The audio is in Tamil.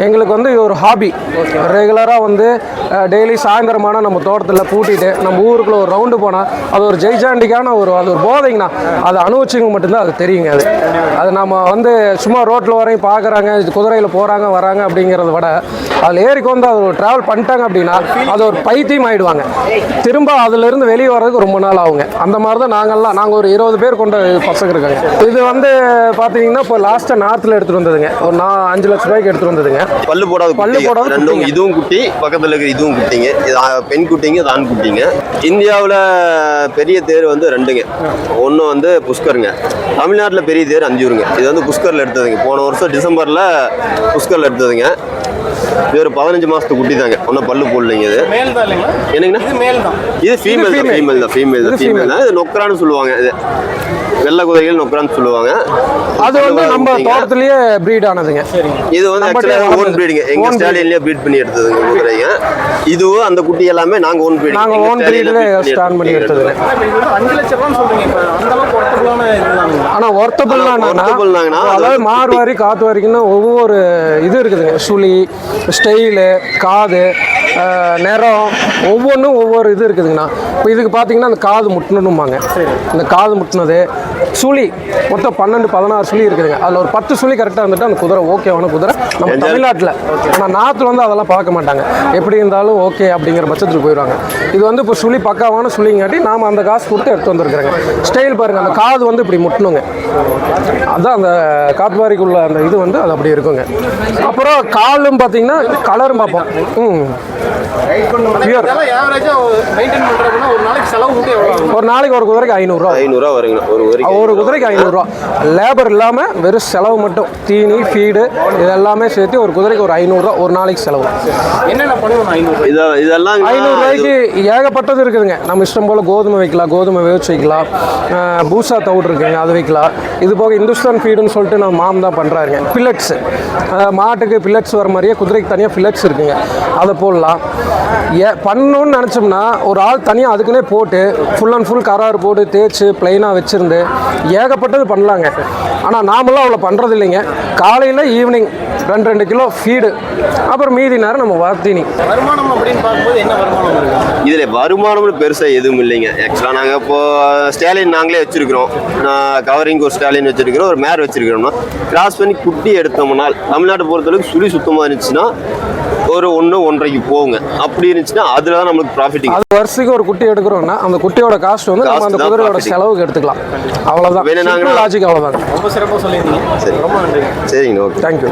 எங்களுக்கு வந்து இது ஒரு ஹாபி. ரெகுலராக வந்து டெய்லி சாயந்தரமான நம்ம தோட்டத்தில் கூட்டிகிட்டு நம்ம ஊருக்குள்ள ஒரு ரவுண்டு போனால் அது ஒரு ஜெய்ஜாண்டிக்கான அது ஒரு போதைங்கண்ணா. அதை அனுபவிச்சவங்க மட்டும்தான் அது தெரியுங்க. அது நம்ம வந்து சும்மா ரோட்டில் வரையும் பார்க்குறாங்க, குதிரையில் போகிறாங்க வராங்க அப்படிங்கிறத விட அதில் ஏறிக்கு வந்து அது ஒரு ட்ராவல் பண்ணிட்டாங்க அப்படின்னா அது ஒரு பைத்தியம் ஆகிடுவாங்க. திரும்ப அதிலிருந்து வெளியே வர்றதுக்கு ரொம்ப நாள் ஆகுங்க. அந்த மாதிரி தான் நாங்கள் ஒரு 20 பேர் கொண்ட பசங்க இருக்காங்க. இது வந்து பார்த்தீங்கன்னா இப்போ லாஸ்ட்டாக நார்த்தில் எடுத்துகிட்டு வந்ததுங்க. ஒரு 5 லட்ச ரூபாய்க்கு எடுத்துகிட்டு வந்ததுங்க. பல்லு போடாது ரெண்டும். இதுவும் குட்டி, பக்கத்தில் இருக்கிற இதுவும் குட்டிங்க. இது பெண் குட்டிங்க, இது ஆண் குட்டிங்க. இந்தியாவில் பெரிய தேர் வந்து 2ங்க. ஒன்று வந்து புஷ்கருங்க. தமிழ்நாட்டில் பெரிய தேர் 5 ஊருங்க. இது வந்து புஷ்கரில் எடுத்ததுங்க. போன வருஷம் டிசம்பரில் புஷ்கரில் எடுத்ததுங்க. இது ஒரு 15 மாசத்து குட்டி தாங்க. ஒன்றும் பல்லு போடலைங்க. இது என்னங்கண்ணா? இது ஃபீமேல் தான். இது நொக்கரான்னு சொல்லுவாங்க. இது வெள்ளை குதிரைகள் நொக்கரான்னு சொல்லுவாங்க. அது வந்து நம்ம தோட்டத்திலேயே பிரீட் ஆனதுங்க. இது வந்து ஆக்சுவலாக ஓன் பிரீடிங்க. எங்க ஸ்டாலின்லயே பிரீட் பண்ணி எடுத்ததுங்க குதிரைங்க. இதுவும் அந்த குட்டி எல்லாமே நாங்க ஓன் பிரீட். நாங்க ஓன் பிரீட்ல ஸ்டாண்ட் பண்ணி எடுத்ததுங்க. 5 லட்சம் ரூபாய் சொல்றீங்க. இப்ப அந்த அளவுக்கு ஒர்த்தபிளான இதுதாங்க. ஆனா ஒர்த்தபிள்னா அதாவது மார்வாரி காத்து வரைக்கும்னா ஒவ்வொரு இது இருக்குதுங்க. சுழி, ஸ்டைலு, காது, நிறம், ஒவ்வொன்றும் ஒவ்வொரு இது இருக்குதுங்கண்ணா. இப்போ இதுக்கு பார்த்தீங்கன்னா அந்த காது முட்டணும்பாங்க. இந்த காது முட்டினது சுழி மொத்தம் 12-16 சுழி இருக்குதுங்க. அதில் ஒரு 10 சுழி கரெக்டாக இருந்துட்டு அந்த குதிரை ஓகேவான குதிரை நம்ம தமிழ்நாட்டில். ஆனால் நார்த்தில் வந்து அதெல்லாம் பார்க்க மாட்டாங்க. எப்படி இருந்தாலும் ஓகே அப்படிங்கிற பட்சத்துக்கு போயிடுவாங்க. இது வந்து இப்போ சுழி பக்காவான சுழிங்காட்டி நாம் அந்த காசு கொடுத்து எடுத்து வந்துருக்குறேங்க. ஸ்டைல் பாருங்கள், அந்த காது வந்து இப்படி முட்டணுங்க. அதுதான் அந்த காத்வாரிக்குள்ள அந்த இது வந்து அது அப்படி இருக்குங்க. அப்புறம் காலும் பார்த்தீங்கன்னா கலரும் பார்ப்போம். ஒரு நாளைக்கு ஒரு குதிரைக்கு 500 வருங்க. ஒரு குதிரைக்கு 500. லேபர் இல்லாமல் வெறும் செலவு மட்டும், தீனி, ஃபீடு இது எல்லாமே சேர்த்து ஒரு குதிரைக்கு ஒரு 500 ஒரு நாளைக்கு செலவு. என்னென்ன பண்ணுவோம்? இதெல்லாம் 500 ரூபாய்க்கு ஏகப்பட்டது இருக்குதுங்க. நம்ம இஷ்டம் போல் கோதுமை வைக்கலாம், கோதுமை வேவிச்சு வைக்கலாம், பூசா தவிடு இருக்குங்க, அது வைக்கலாம். இது போக இந்துஸ்தான் ஃபீடுன்னு சொல்லிட்டு நம்ம மாம் தான் பண்ணுறாருங்க. பில்லட்ஸ், மாட்டுக்கு பில்லட்ஸ் வர மாதிரியே குதிரைக்கு தனியாக பில்லட்ஸ் இருக்குங்க. அதை போடலாம். பண்ணணும்னு நினச்சோம்னா ஒரு ஆள் தனியாக அதுக்குன்னே போட்டு ஃபுல் அண்ட் ஃபுல் கராறு போட்டு தேய்ச்சி ப்ளைனாக வச்சுருந்து ஏகப்பட்டது பண்ணலாங்க. ஆனால் நாமெல்லாம் அவ்வளோ பண்ணுறது இல்லைங்க. காலையில் ஈவினிங் 2 கிலோ ஃபீடு, அப்புறம் மீதி நேரம் நம்ம வார்த்தீனி. வருமானம் அப்படின்னு பார்க்கும்போது என்ன வருமானம் இருக்குது? இதில் வருமானம்னு பெருசாக எதுவும் இல்லைங்க. ஆக்சுவலாக நாங்கள் இப்போது ஸ்டாலின் நாங்களே வச்சுருக்கிறோம். கவரிங் ஒரு ஸ்டாலின் வச்சுருக்கிறோம், ஒரு மேர் வச்சுருக்கிறோம்னா கிராஸ் பண்ணி குட்டி எடுத்தோம்னா தமிழ்நாட்டை பொறுத்தளவுக்கு சுழி சுத்தமாக இருந்துச்சுன்னா ஒரு 1-1.5 போகுங்க. அப்படி இருந்துச்சுன்னா அதில் தான் நம்மளுக்கு ப்ராஃபிட். அது வருஷத்துக்கு ஒரு குட்டி எடுக்கிறோம்னா அந்த குட்டியோட காஸ்ட் வந்து நம்ம அந்த குதிரையோட செலவுக்கு எடுத்துக்கலாம். அவ்வளோதான் லாஜிக். அவ்வளோதான். ரொம்ப சிறப்பாக சொல்லியிருந்தீங்க. சரி, ரொம்ப நன்றி. சரிங்க, ஓகே. தேங்க்யூ.